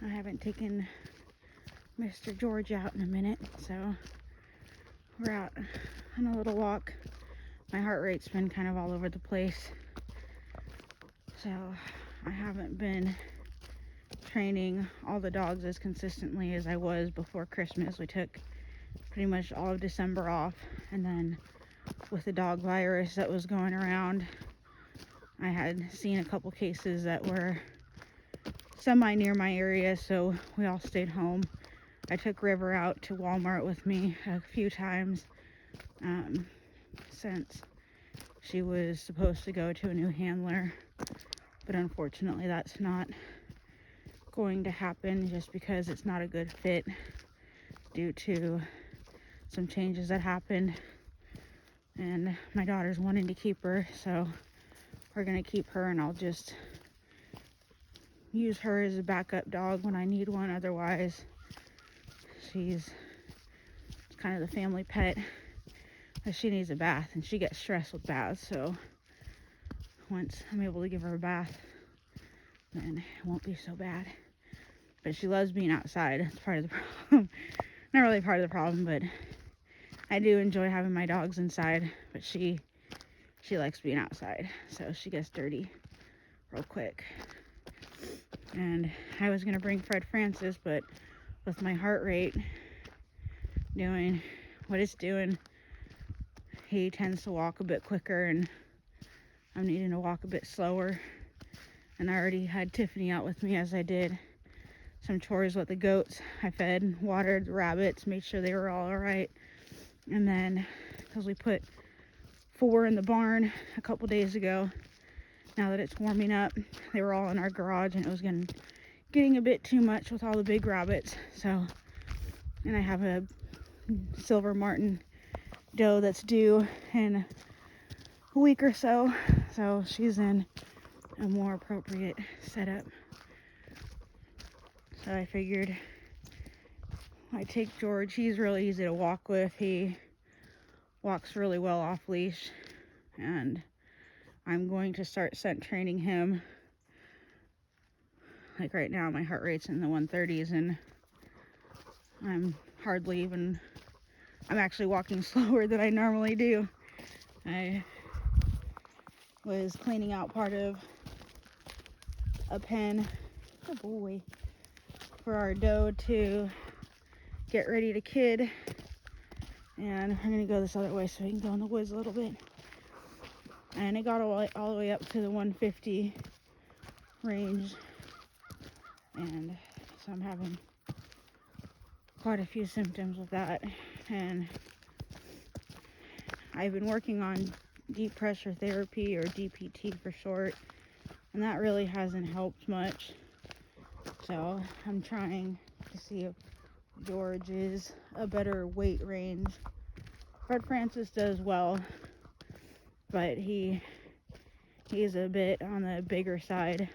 I haven't taken Mr. George out in a minute, so we're out on a little walk. My heart rate's been kind of all over the place, so I haven't been training all the dogs as consistently as I was before Christmas. We took pretty much all of December off, and then with the dog virus that was going around, I had seen a couple cases that were semi near my area, so we all stayed home. I took River out to Walmart with me a few times since she was supposed to go to a new handler, but unfortunately that's not going to happen just because it's not a good fit due to some changes that happened, and my daughter's wanting to keep her, so we're gonna keep her, and I'll just use her as a backup dog when I need one. Otherwise, she's kind of the family pet, but she needs a bath and she gets stressed with baths, so once I'm able to give her a bath, then it won't be so bad. But she loves being outside. It's part of the problem. Not really part of the problem, but I do enjoy having my dogs inside, but she likes being outside, so she gets dirty real quick. And I was gonna bring Fred Francis, but with my heart rate doing what it's doing, he tends to walk a bit quicker, and I'm needing to walk a bit slower. And I already had Tiffany out with me as I did some chores with the goats. I fed, watered the rabbits, made sure they were all right. And then, because we put 4 in the barn a couple days ago, now that it's warming up, they were all in our garage, and it was getting a bit too much with all the big rabbits. So, and I have a silver martin doe that's due in a week or so, so she's in a more appropriate setup. So I figured I take George. He's really easy to walk with. He walks really well off leash, and I'm going to start scent training him. Like right now, my heart rate's in the 130s, and I'm actually walking slower than I normally do. I was cleaning out part of a pen, oh boy, for our doe to get ready to kid, and I'm gonna go this other way so we can go in the woods a little bit. And it got all the way up to the 150 range, and so I'm having quite a few symptoms with that. And I've been working on deep pressure therapy, or DPT for short, and that really hasn't helped much. So I'm trying to see if George is a better weight range. Fred Francis does well, but he's a bit on the bigger side,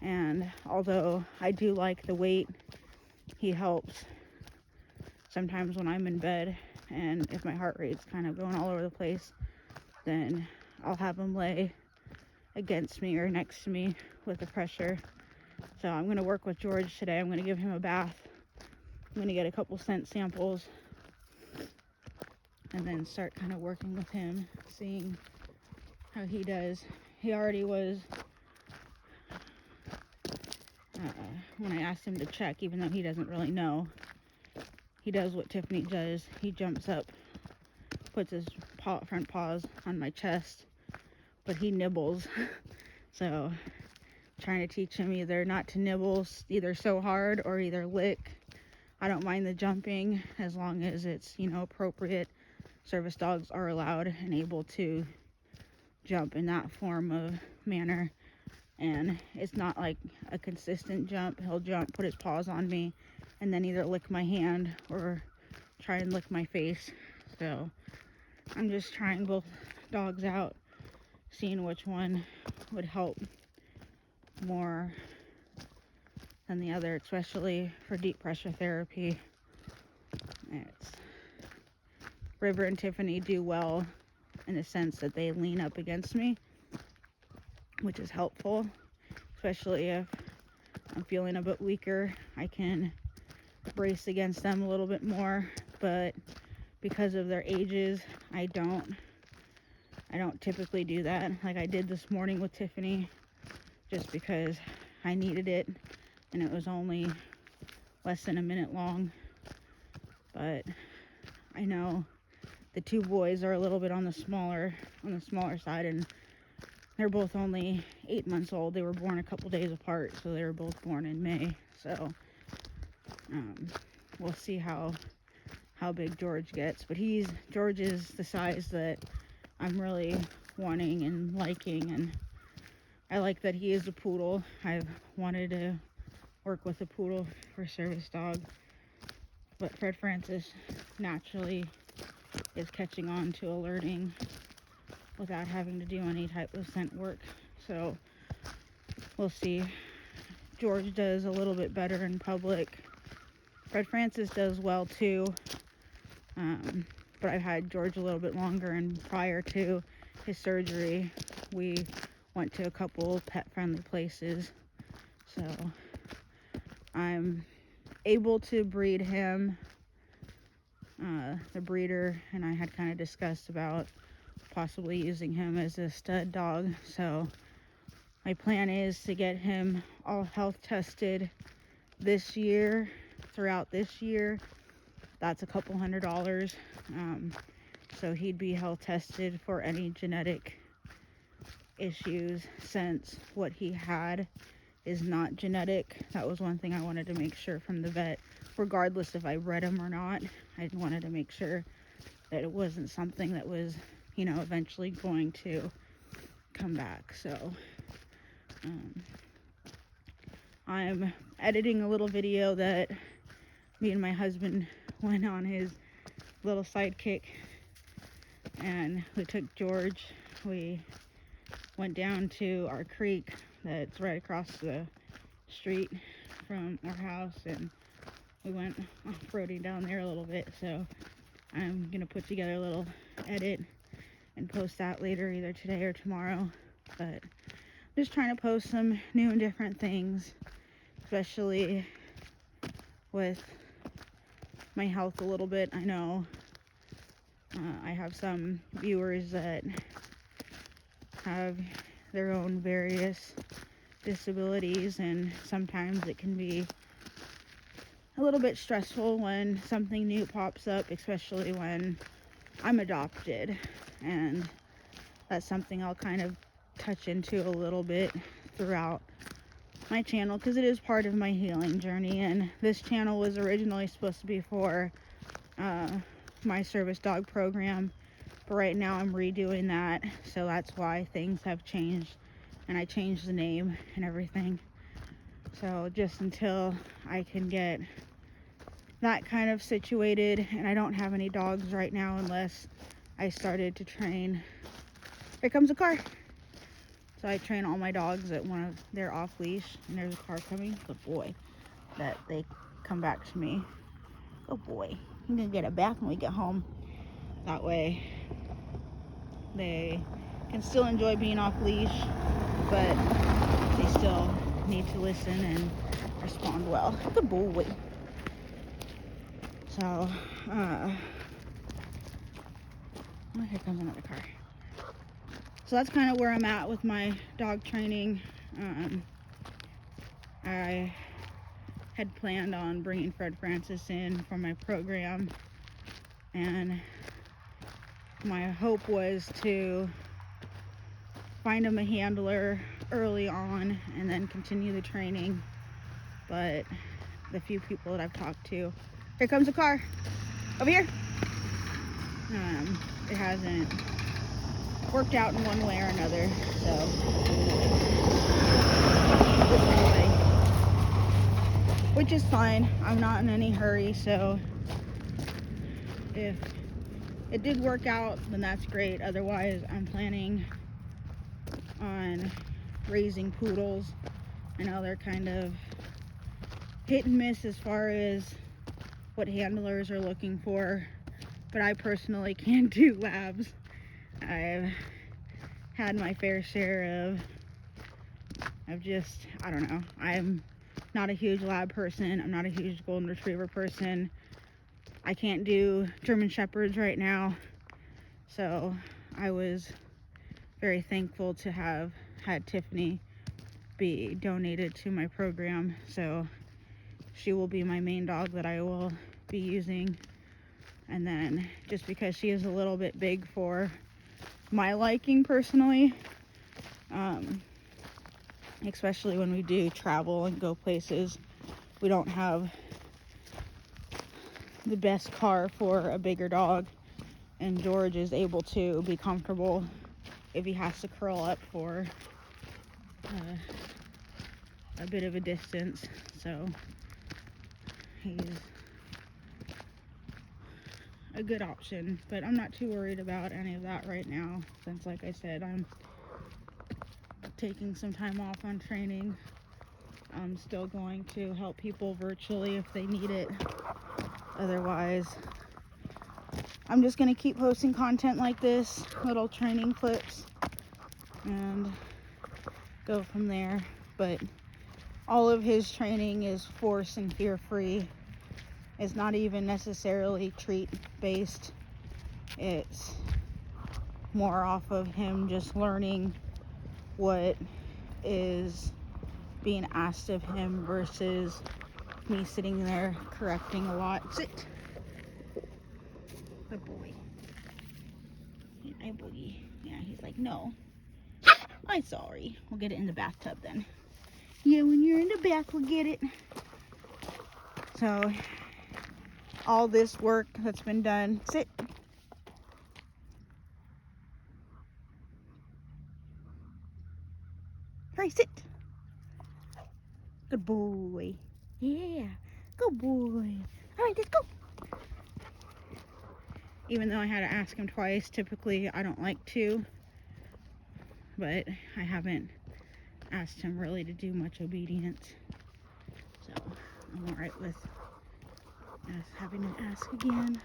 and although I do like the weight, he helps sometimes when I'm in bed, and if my heart rate's kind of going all over the place, then I'll have him lay against me or next to me with the pressure. So I'm going to work with George today. I'm going to give him a bath. I'm going to get a couple scent samples and then start kind of working with him, seeing how he does. He already was, when I asked him to check, even though he doesn't really know, he does what Tiffany does. He jumps up, puts his front paws on my chest, but he nibbles. So trying to teach him either not to nibble either so hard or either lick. I don't mind the jumping as long as it's, appropriate. Service dogs are allowed and able to jump in that form of manner, and it's not like a consistent jump. He'll jump, put his paws on me, and then either lick my hand or try and lick my face. So I'm just trying both dogs out, seeing which one would help more than the other, especially for deep pressure therapy. River and Tiffany do well in the sense that they lean up against me, which is helpful, especially if I'm feeling a bit weaker, I can brace against them a little bit more, but because of their ages, I don't typically do that like I did this morning with Tiffany, just because I needed it, and it was only less than a minute long. But I know the two boys are a little bit on the smaller side, and they're both only 8 months old. They were born a couple days apart, so they were both born in May. So we'll see how big George gets. But George is the size that I'm really wanting and liking, and I like that he is a poodle. I've wanted to work with a poodle for service dog, but Fred Francis naturally is catching on to alerting without having to do any type of scent work. So we'll see. George does a little bit better in public. Fred Francis does well too, but I've had George a little bit longer, and prior to his surgery we went to a couple pet friendly places, so I'm able to breed him. The breeder and I had kind of discussed about possibly using him as a stud dog, so my plan is to get him all health tested this year, throughout this year. That's a couple $100. So he'd be health tested for any genetic issues, since what he had is not genetic. That was one thing I wanted to make sure from the vet, regardless if I bred him or not. I wanted to make sure that it wasn't something that was, eventually going to come back. So I'm editing a little video that me and my husband went on his little sidekick, and we took George. We went down to our creek that's right across the street from our house, and we went off-roading down there a little bit. So I'm gonna put together a little edit and post that later, either today or tomorrow. But just trying to post some new and different things, especially with my health a little bit. I know I have some viewers that have their own various disabilities, and sometimes it can be a little bit stressful when something new pops up, especially when I'm adopted. And that's something I'll kind of touch into a little bit throughout my channel, because it is part of my healing journey. And this channel was originally supposed to be for my service dog program, but right now I'm redoing that, so that's why things have changed, and I changed the name and everything. So just until I can get that kind of situated, and I don't have any dogs right now unless I started to train. Here comes a car. So I train all my dogs at one of their off leash, and there's a car coming. Good boy. That they come back to me. Good boy. I'm gonna get it back when we get home. That way they can still enjoy being off leash, but they still need to listen and respond well. Good boy. So, oh, here comes another car. So that's kind of where I'm at with my dog training. I had planned on bringing Fred Francis in for my program, and my hope was to find him a handler early on and then continue the training. But the few people that I've talked to, here comes a car over here, it hasn't worked out in one way or another. So anyway, which is fine. I'm not in any hurry, so if it did work out, then that's great. Otherwise, I'm planning on raising poodles. I know they're kind of hit and miss as far as what handlers are looking for, but I personally can't do labs. I've had my fair share of just, I don't know, I'm not a huge lab person. I'm not a huge golden retriever person. I can't do German shepherds right now. So I was very thankful to have had Tiffany be donated to my program. So she will be my main dog that I will be using. And then just because she is a little bit big for my liking personally, especially when we do travel and go places, we don't have the best car for a bigger dog, and George is able to be comfortable if he has to curl up for a bit of a distance. So he's a good option, but I'm not too worried about any of that right now, since like I said, I'm taking some time off on training. I'm still going to help people virtually if they need it. Otherwise, I'm just going to keep posting content like this, little training clips, and go from there. But all of his training is force and fear free. It's not even necessarily treat based. It's more off of him just learning what is being asked of him versus me sitting there correcting a lot. Sit. Good boy. Hey, Boogie. Yeah, he's like, no. I'm sorry. We'll get it in the bathtub then. Yeah, when you're in the bath, we'll get it. So all this work that's been done. Sit. Hurry, sit. Good boy. Yeah, good boy. All right, let's go. Even though I had to ask him twice, typically I don't like to, but I haven't asked him really to do much obedience. So I'm all right with us having to ask again.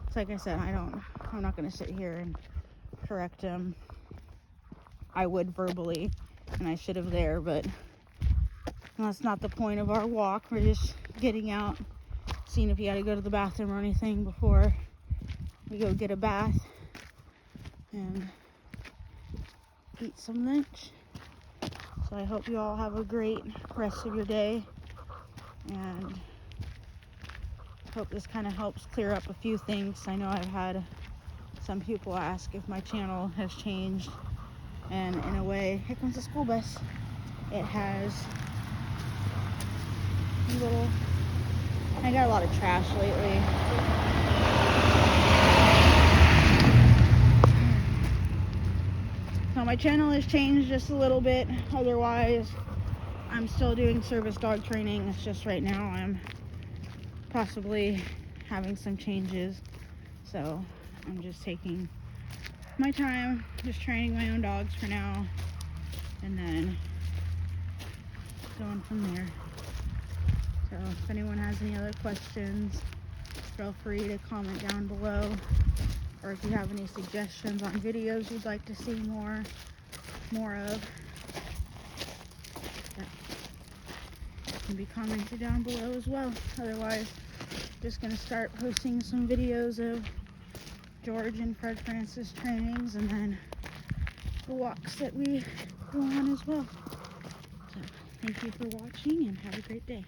It's like I said, I'm not going to sit here and correct him. I would verbally, and I should have there, but that's not the point of our walk. We're just getting out, seeing if he had to go to the bathroom or anything before we go get a bath and eat some lunch. So I hope you all have a great rest of your day, and hope this kind of helps clear up a few things. I know I've had some people ask if my channel has changed, and in a way, here comes the school bus. It has a little, I got a lot of trash lately. So my channel has changed just a little bit. Otherwise, I'm still doing service dog training. It's just right now I'm possibly having some changes. So I'm just taking my time, just training my own dogs for now, and then going from there. So if anyone has any other questions, feel free to comment down below. Or if you have any suggestions on videos you'd like to see more of, that can be commented down below as well. Otherwise, just gonna start posting some videos of George and Fred Francis trainings, and then the walks that we go on as well. So thank you for watching, and have a great day.